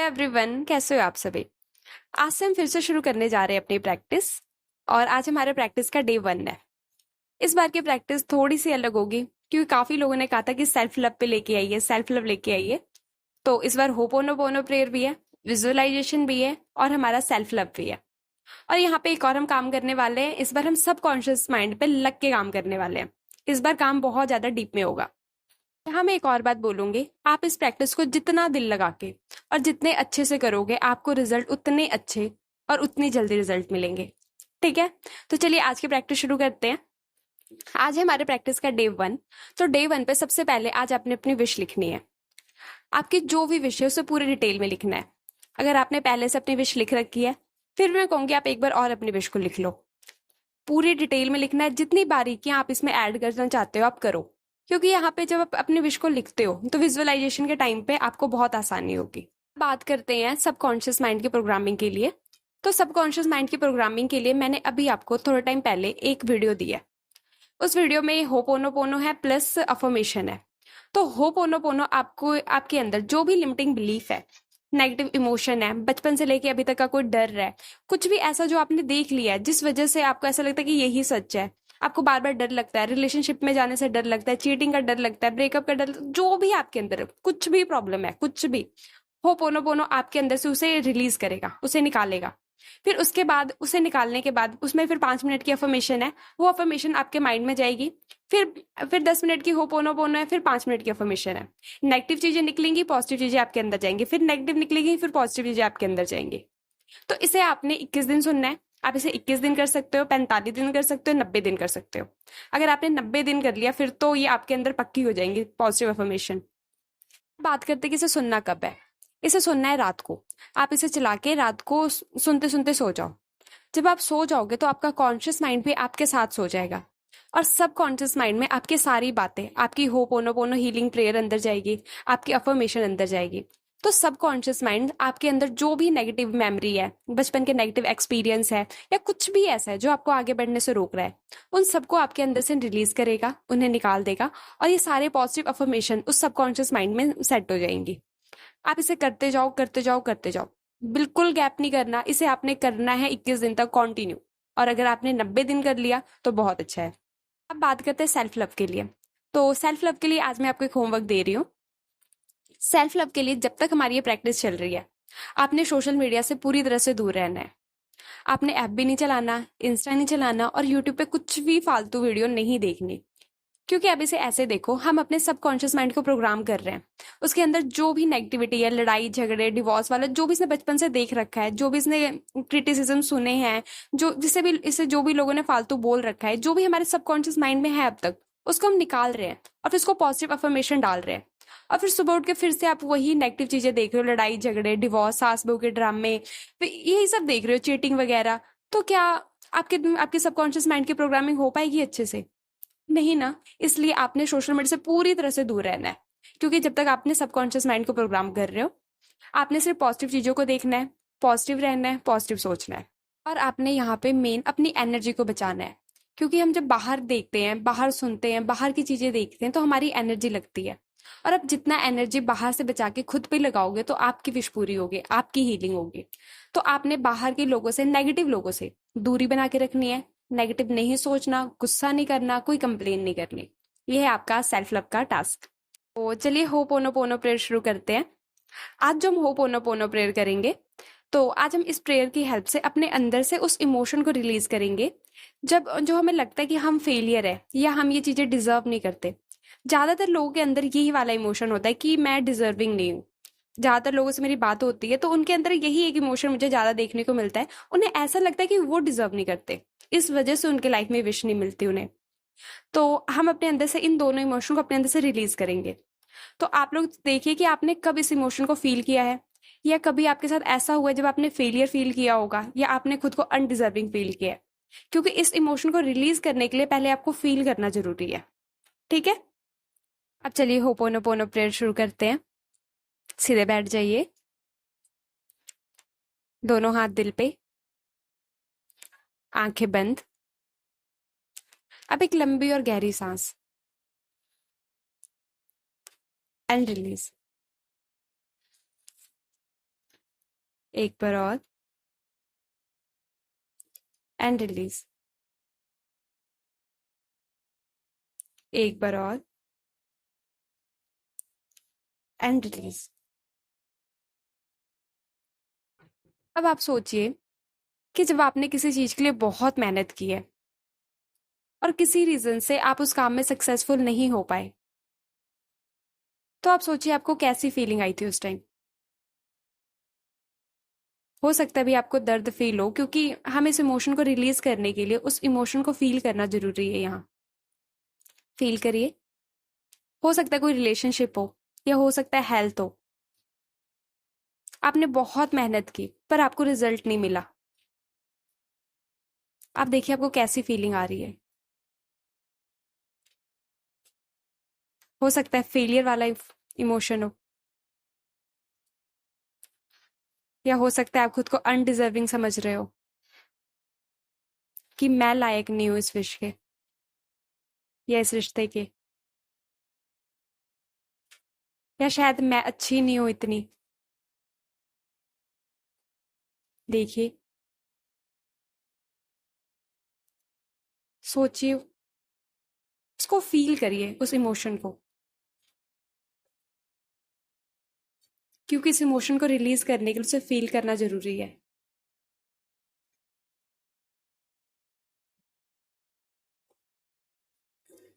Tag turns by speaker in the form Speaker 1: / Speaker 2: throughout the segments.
Speaker 1: Hello everyone, कैसे हो आप सभी। आज से हम फिर से शुरू करने जा रहे हैं अपनी प्रैक्टिस। और आज हमारे प्रैक्टिस का डे 1 है। इस बार की प्रैक्टिस थोड़ी सी अलग होगी क्योंकि काफी लोगों ने कहा था कि सेल्फ लव पे लेके आइए, सेल्फ लव लेके आइए। तो इस बार होपोनोपोनो प्रेयर भी है, विजुअलाइजेशन भी है और हमारा सेल्फ लव भी है। और यहाँ पे एक और हम काम करने वाले हैं। इस बार हम सब कॉन्शियस माइंड पे लग के काम करने वाले हैं। इस बार काम बहुत ज्यादा डीप में होगा। यहाँ मैं एक और बात बोलूंगी, आप इस प्रैक्टिस को जितना दिल लगा के और जितने अच्छे से करोगे आपको रिजल्ट उतने अच्छे और उतनी जल्दी रिजल्ट मिलेंगे। ठीक है, तो चलिए आज की प्रैक्टिस शुरू करते हैं। आज है हमारे प्रैक्टिस का डे 1। तो डे 1 पे सबसे पहले आज आपने अपनी विश लिखनी है। आपकी जो भी विश है उसे पूरे डिटेल में लिखना है। अगर आपने पहले से अपनी विश लिख रखी है फिर मैं कहूंगी आप एक बार और अपनी विश को लिख लो। पूरी डिटेल में लिखना है, जितनी बारीकियां आप इसमें ऐड करना चाहते हो आप करो। क्योंकि यहाँ पे जब आप अपने विश को लिखते हो तो विजुअलाइजेशन के टाइम पे आपको बहुत आसानी होगी। बात करते हैं सबकॉन्शियस माइंड की प्रोग्रामिंग के लिए। तो सबकॉन्शियस माइंड की प्रोग्रामिंग के लिए मैंने अभी आपको थोड़ा टाइम पहले एक वीडियो दी है। उस वीडियो में होपोनोपोनो है प्लस अफर्मेशन है। तो होपोनोपोनो आपको आपके अंदर जो भी लिमिटिंग बिलीफ है, नेगेटिव इमोशन है, बचपन से लेके अभी तक का कोई डर है, कुछ भी ऐसा जो आपने देख लिया है जिस वजह से आपको ऐसा लगता है कि यही सच है, आपको बार बार डर लगता है, रिलेशनशिप में जाने से डर लगता है, चीटिंग का डर लगता है, ब्रेकअप का डर, जो भी आपके अंदर कुछ भी प्रॉब्लम है, कुछ भी, होपोनोपोनो आपके अंदर से उसे रिलीज करेगा, उसे निकालेगा। फिर उसके बाद उसे निकालने के बाद उसमें फिर 5 मिनट की अफर्मेशन है, वो अफर्मेशन आपके माइंड में जाएगी। फिर 10 मिनट की होपोनोपोनो है, फिर 5 मिनट की अफर्मेशन है। नेगेटिव चीजें निकलेंगी, पॉजिटिव चीजें आपके अंदर जाएंगी, फिर नेगेटिव निकलेंगी, फिर पॉजिटिव चीजें आपके अंदर जाएंगी। तो इसे आपने 21 दिन सुनना है। आप इसे 21 दिन कर सकते हो, 45 दिन कर सकते हो, 90 दिन कर सकते हो। अगर आपने 90 दिन कर लिया फिर तो ये आपके अंदर पक्की हो जाएंगी पॉजिटिव अफर्मेशन। बात करते कि इसे सुनना कब है। इसे सुनना है रात को। आप इसे चला के रात को सुनते सुनते सो जाओ। जब आप सो जाओगे तो आपका कॉन्शियस माइंड भी आपके साथ सो जाएगा और सब कॉन्शियस माइंड में आपकी सारी बातें, आपकी होपोनोपोनो हीलिंग प्रेयर अंदर जाएगी, आपकी अफर्मेशन अंदर जाएगी। तो सब कॉन्शियस माइंड आपके अंदर जो भी नेगेटिव मेमोरी है, बचपन के नेगेटिव एक्सपीरियंस है या कुछ भी ऐसा है जो आपको आगे बढ़ने से रोक रहा है, उन सबको आपके अंदर से रिलीज करेगा, उन्हें निकाल देगा और ये सारे पॉजिटिव अफर्मेशन उस सबकॉन्शियस माइंड में सेट हो जाएंगी। आप इसे करते जाओ करते जाओ करते जाओ। बिल्कुल गैप नहीं करना, इसे आपने करना है 21 दिन तक कंटिन्यू। और अगर आपने 90 दिन कर लिया तो बहुत अच्छा है। अब बात करते हैं सेल्फ लव के लिए। तो सेल्फ लव के लिए आज मैं आपको एक होमवर्क दे रही हूँ। सेल्फ लव के लिए जब तक हमारी ये प्रैक्टिस चल रही है आपने सोशल मीडिया से पूरी तरह से दूर रहना है। आपने ऐप भी नहीं चलाना, इंस्टा नहीं चलाना और यूट्यूब पे कुछ भी फालतू वीडियो नहीं देखनी। क्योंकि अब इसे ऐसे देखो, हम अपने सबकॉन्शियस माइंड को प्रोग्राम कर रहे हैं। उसके अंदर जो भी नेगेटिविटी है, लड़ाई झगड़े डिवोर्स वाला, जो भी इसने बचपन से देख रखा है, जो भी इसने क्रिटिसिज्म सुने हैं, जो जिसे भी इसे जो भी लोगों ने फालतू बोल रखा है, जो भी हमारे सबकॉन्शियस माइंड में है अब तक, उसको हम निकाल रहे हैं और फिर उसको पॉजिटिव अफर्मेशन डाल रहे हैं। और फिर सुबह उठ के फिर से आप वही नेगेटिव चीजें देख रहे हो, लड़ाई झगड़े डिवोर्स, सास बहू के ड्रामे, फिर यही सब देख रहे हो, चीटिंग वगैरह। तो क्या आपके आपके सबकॉन्शियस माइंड की प्रोग्रामिंग हो पाएगी अच्छे से? नहीं ना। इसलिए आपने सोशल मीडिया से पूरी तरह से दूर रहना है। क्योंकि जब तक आपने सबकॉन्शियस माइंड को प्रोग्राम कर रहे हो आपने सिर्फ पॉजिटिव चीजों को देखना है, पॉजिटिव रहना है, पॉजिटिव सोचना है। और आपने यहाँ पे मेन अपनी एनर्जी को बचाना है। क्योंकि हम जब बाहर देखते हैं, बाहर सुनते हैं, बाहर की चीजें देखते हैं तो हमारी एनर्जी लगती है। और अब जितना एनर्जी बाहर से बचा के खुद पे लगाओगे तो आपकी विश पूरी होगी, आपकी हीलिंग होगी। तो आपने बाहर के लोगों से, नेगेटिव लोगों से दूरी बना के रखनी है। नेगेटिव नहीं सोचना, गुस्सा नहीं करना, कोई कंप्लेन नहीं करनी। ये है आपका सेल्फ लव का टास्क। तो चलिए होपोनोपोनो प्रेयर शुरू करते हैं। आज जो हम होपोनोपोनो प्रेयर करेंगे तो आज हम इस प्रेयर की हेल्प से अपने अंदर से उस इमोशन को रिलीज करेंगे जब जो हमें लगता है कि हम फेलियर है या हम ये चीजें डिजर्व नहीं करते। ज्यादातर लोगों के अंदर यही वाला इमोशन होता है कि मैं डिजर्विंग नहीं हूँ। ज्यादातर लोगों से मेरी बात होती है तो उनके अंदर यही एक इमोशन मुझे ज्यादा देखने को मिलता है। उन्हें ऐसा लगता है कि वो डिजर्व नहीं करते, इस वजह से उनके लाइफ में विश नहीं मिलती उन्हें। तो हम अपने अंदर से इन दोनों इमोशन को अपने अंदर से रिलीज करेंगे। तो आप लोग देखिए कि आपने कब इस इमोशन को फील किया है, या कभी आपके साथ ऐसा हुआ है जब आपने फेलियर फील किया होगा या आपने खुद को अनडिजर्विंग फील किया है। क्योंकि इस इमोशन को रिलीज करने के लिए पहले आपको फील करना जरूरी है। ठीक है, अब चलिए होपोनोपोनो प्रेयर शुरू करते हैं। सीधे बैठ जाइए, दोनों हाथ दिल पे, आंखें बंद। अब एक लंबी और गहरी सांस एंड रिलीज। एक बार और, एंड रिलीज। एक बार और, एंड रिलीज। अब आप सोचिए कि जब आपने किसी चीज के लिए बहुत मेहनत की है और किसी रीजन से आप उस काम में सक्सेसफुल नहीं हो पाए, तो आप सोचिए आपको कैसी फीलिंग आई थी उस टाइम। हो सकता है भी आपको दर्द फील हो, क्योंकि हम इस इमोशन को रिलीज करने के लिए उस इमोशन को फील करना जरूरी है। यहाँ फील करिए। हो सकता है कोई रिलेशनशिप हो, या हो सकता है हेल्थ हो। आपने बहुत मेहनत की पर आपको रिजल्ट नहीं मिला। आप देखिए आपको कैसी फीलिंग आ रही है। हो सकता है फेलियर वाला इमोशन हो, या हो सकता है आप खुद को अनडिजर्विंग समझ रहे हो कि मैं लायक नहीं हूं इस विश के या इस रिश्ते के, या शायद मैं अच्छी नहीं हूं इतनी। देखिए, सोचिए, उसको फील करिए उस इमोशन को, क्योंकि इस इमोशन को रिलीज करने के लिए उसे फील करना जरूरी है।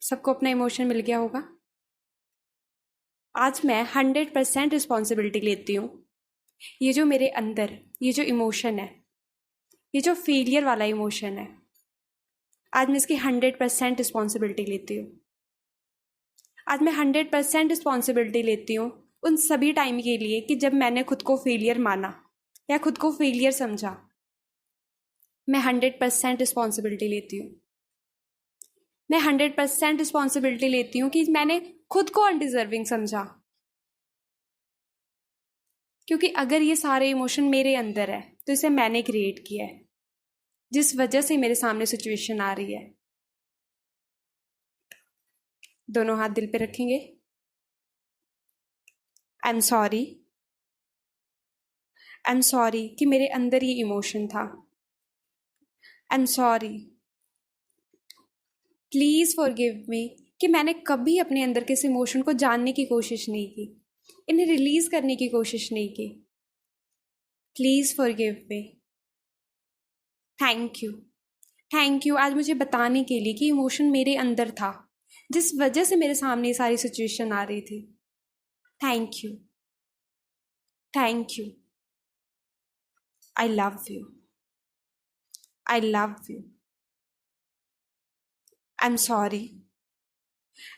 Speaker 1: सबको अपना इमोशन मिल गया होगा। आज मैं 100% रिस्पॉन्सिबिलिटी लेती हूँ। ये जो मेरे अंदर ये जो इमोशन है, ये जो फेलियर वाला इमोशन है, आज मैं इसकी 100% रिस्पॉन्सिबिलिटी लेती हूँ। आज मैं 100% रिस्पॉन्सिबिलिटी लेती हूँ उन सभी टाइम के लिए कि जब मैंने खुद को फेलियर माना या खुद को फेलियर समझा। मैं 100% रिस्पॉन्सिबिलिटी लेती हूँ। मैं 100% रिस्पॉन्सिबिलिटी लेती हूँ कि मैंने खुद को अनडिजर्विंग समझा, क्योंकि अगर ये सारे इमोशन मेरे अंदर है तो इसे मैंने क्रिएट किया है, जिस वजह से मेरे सामने सिचुएशन आ रही है। दोनों हाथ दिल पे रखेंगे। I am sorry. I am sorry कि मेरे अंदर ये इमोशन था। I am sorry. Please forgive me कि मैंने कभी अपने अंदर के इस इमोशन को जानने की कोशिश नहीं की, इन्हें रिलीज करने की कोशिश नहीं की। Please forgive me. Thank you. Thank you आज मुझे बताने के लिए कि इमोशन मेरे अंदर था, जिस वजह से मेरे सामने ये सारी सिचुएशन आ रही थी। Thank you. Thank you. I love you. I love you. I am sorry.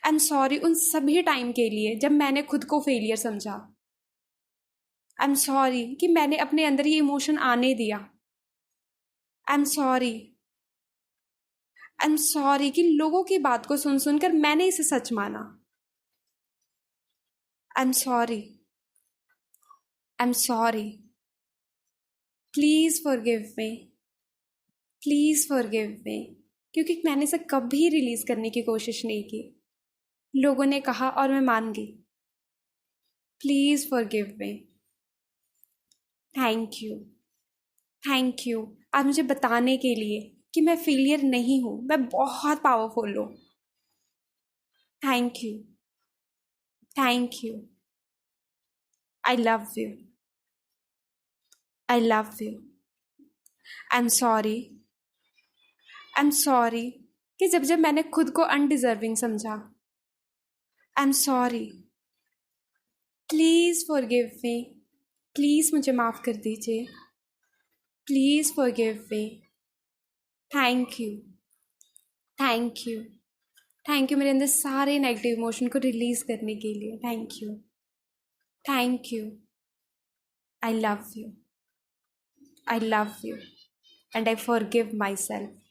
Speaker 1: I am sorry उन सभी टाइम के लिए जब मैंने खुद को फेलियर समझा। आई एम सॉरी कि मैंने अपने अंदर ये इमोशन आने दिया। I am sorry. I am sorry कि लोगों की बात को सुन सुनकर मैंने इसे सच माना। I am sorry. I am sorry. Please forgive me. Please forgive me, क्योंकि मैंने इसे कभी रिलीज करने की कोशिश नहीं की। लोगों ने कहा और मैं मान गई। Please forgive me. Thank you. Thank you आज मुझे बताने के लिए कि मैं फेलियर नहीं हूं, मैं बहुत पावरफुल हूं। Thank you. Thank you. I love you. I love you. I am sorry. I am sorry कि जब जब मैंने खुद को अनडिजर्विंग समझा। I am sorry. Please forgive me. Please मुझे माफ कर दीजिए। Please forgive me. Thank you. Thank you. Thank you मेरे अंदर सारे नेगेटिव इमोशन को रिलीज करने के लिए। Thank you. Thank you. I love you. I love you and I forgive my self.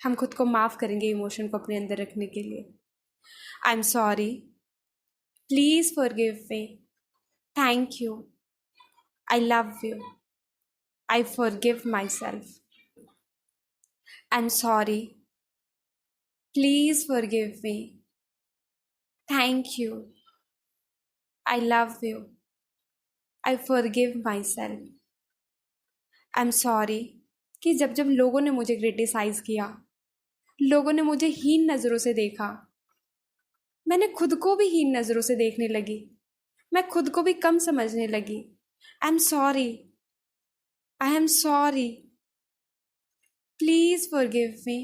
Speaker 1: हम खुद को माफ करेंगे इमोशन को अपने अंदर रखने के लिए। I am sorry. Please forgive me. Thank you. I love you. I forgive my self. I am sorry. Please forgive me. Thank you. I love you. I forgive my self. I am sorry कि जब जब लोगों ने मुझे criticise किया, लोगों ने मुझे हीन नज़रों से देखा, मैंने खुद को भी हीन नज़रों से देखने लगी, मैं खुद को भी कम समझने लगी। I am sorry, I am sorry, please forgive me,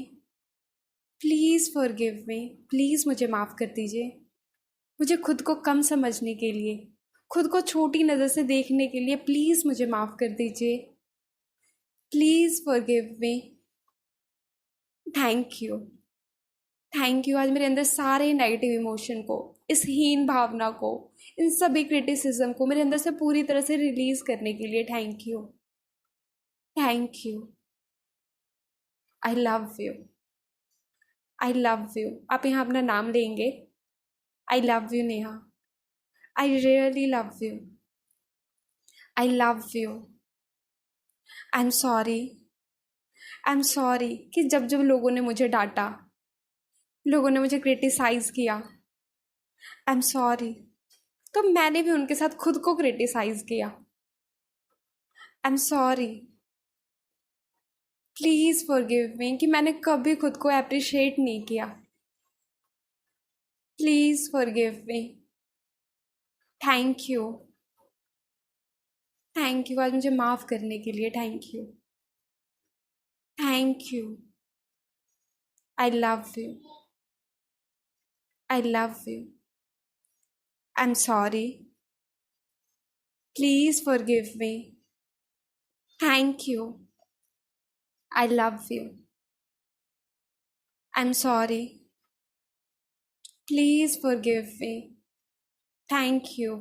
Speaker 1: please forgive me, please मुझे माफ़ कर दीजिए। मुझे खुद को कम समझने के लिए, खुद को छोटी नज़र से देखने के लिए प्लीज़ मुझे माफ़ कर दीजिए। Please forgive me. Thank you, thank you. आज मेरे अंदर सारे नेगेटिव इमोशन को, इस हीन भावना को, इन सभी क्रिटिसिज्म को मेरे अंदर से पूरी तरह से रिलीज़ करने के लिए thank you, thank you. I love you, I love you. आप यहाँ अपना नाम लेंगे। I love you Neha, I really love you, I love you. I am sorry, I am sorry कि जब जब लोगों ने मुझे डांटा, लोगों ने मुझे क्रिटिसाइज़ किया, आई एम सॉरी तो मैंने भी उनके साथ खुद को क्रिटिसाइज़ किया। I am sorry, please forgive me कि मैंने कभी खुद को अप्रिशिएट नहीं किया। Please forgive me. Thank you, thank you. आज मुझे माफ़ करने के लिए thank you, thank you. I love you, I love you. I am sorry, please forgive me. Thank you, I love you. I am sorry, please forgive me. Thank you,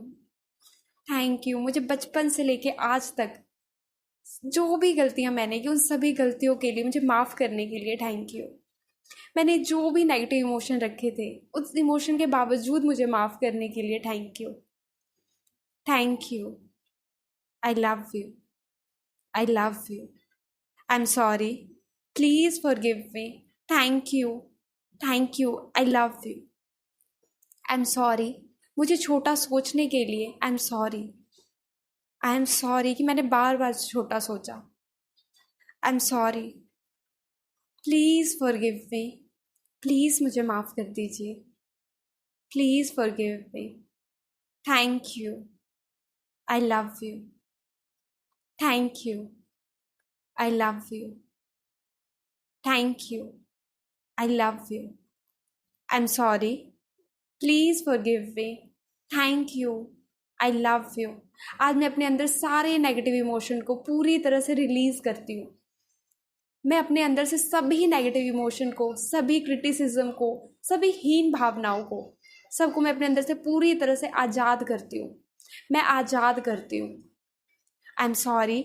Speaker 1: thank you. मुझे बचपन से लेके आज तक जो भी गलतियां मैंने की, उन सभी गलतियों के लिए मुझे माफ़ करने के लिए थैंक यू। मैंने जो भी नेगेटिव इमोशन रखे थे, उस इमोशन के बावजूद मुझे माफ़ करने के लिए thank you, thank you. I love you, I love you. I am sorry, please forgive me. Thank you, thank you. I love you. I am sorry मुझे छोटा सोचने के लिए। I am sorry, I am sorry कि मैंने बार बार छोटा सोचा। I am sorry, please forgive me, please मुझे माफ़ कर दीजिए। Please forgive me. Thank you, I love you, thank you. I love you, thank you. I love you. I am sorry, please forgive me. Thank you, I love you. आज मैं अपने अंदर सारे negative emotion को पूरी तरह से release करती हूँ। मैं अपने अंदर से सभी नेगेटिव इमोशन को, सभी क्रिटिसिज्म को, सभी हीन भावनाओं को, सबको मैं अपने अंदर से पूरी तरह से आज़ाद करती हूँ। मैं आज़ाद करती हूँ। I am sorry,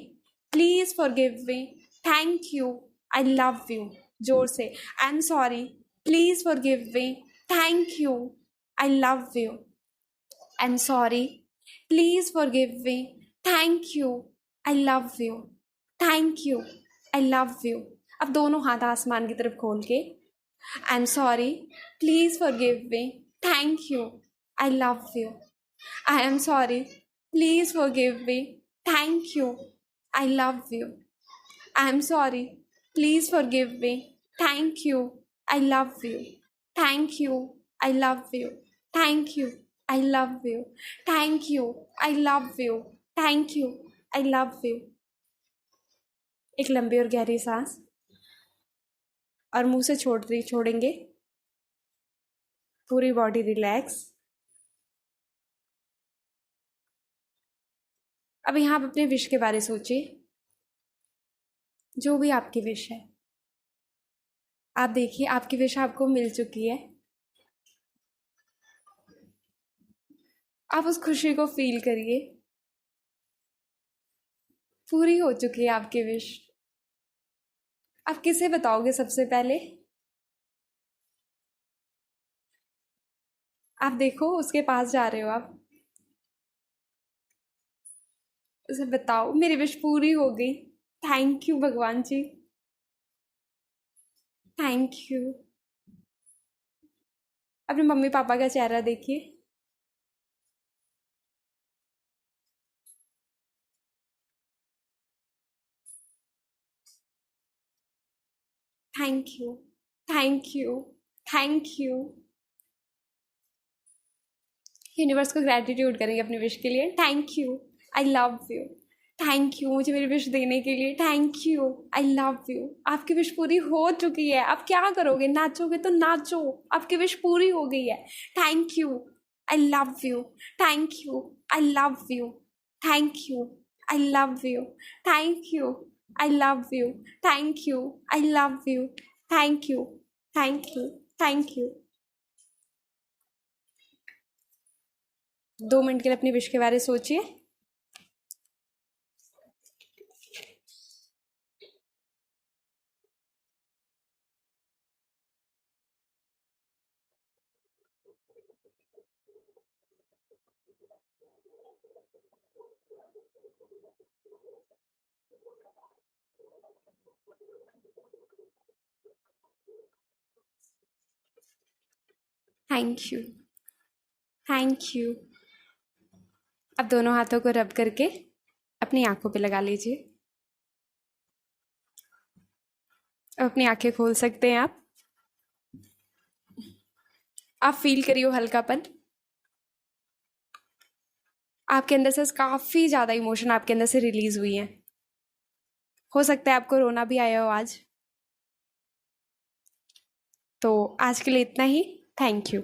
Speaker 1: please forgive me. Thank you, I love you. जोर से, I am sorry, please forgive me. Thank you, I love you. I am sorry, please forgive me. Thank you, I love you, thank you. I love you. अब दोनों हाथ आसमान की तरफ खोल के, I am sorry, please forgive me. Thank you, I love you. I am sorry, please forgive me. Thank you, I love you. I am sorry, please forgive me. Thank you, I love you. Thank you, I love you. Thank you, I love you. Thank you, I love you. Thank you, I love you. एक लंबी और गहरी सांस, और मुंह से छोड़ेंगे। पूरी बॉडी रिलैक्स। अब यहाँ आप अपने विश के बारे सोचिए, जो भी आपकी विश है। आप देखिए आपकी विश आपको मिल चुकी है। आप उस खुशी को फील करिए। पूरी हो चुकी है आपकी विश। आप किसे बताओगे सबसे पहले? आप देखो उसके पास जा रहे हो आप, उसे बताओ मेरी विश पूरी हो गई। थैंक यू भगवान जी, थैंक यू। अपने मम्मी पापा का चेहरा देखिए। Thank you, thank you, thank you. Universe को ग्रैटिट्यूड करेंगे अपनी विश के लिए। Thank you, I love you. Thank you मुझे मेरी विश देने के लिए। Thank you, I love you. आपकी विश पूरी हो चुकी है, आप क्या करोगे? नाचोगे तो नाचो, आपकी विश पूरी हो गई है। Thank you, I love you. Thank you, I love you. Thank you, I love you. Thank you, I love you. Thank you, I love you. Thank you, thank you, thank you. 2 minute के लिए अपनी wish के बारे में सोचिए। Thank you, thank you. अब दोनों हाथों को रब करके अपनी आंखों पे लगा लीजिए। अब अपनी आंखें खोल सकते हैं आप। आप फील करिए हल्कापन। आपके अंदर से काफी ज्यादा इमोशन आपके अंदर से रिलीज हुई है। हो सकता है आपको रोना भी आया हो आज। तो आज के लिए इतना ही। Thank you.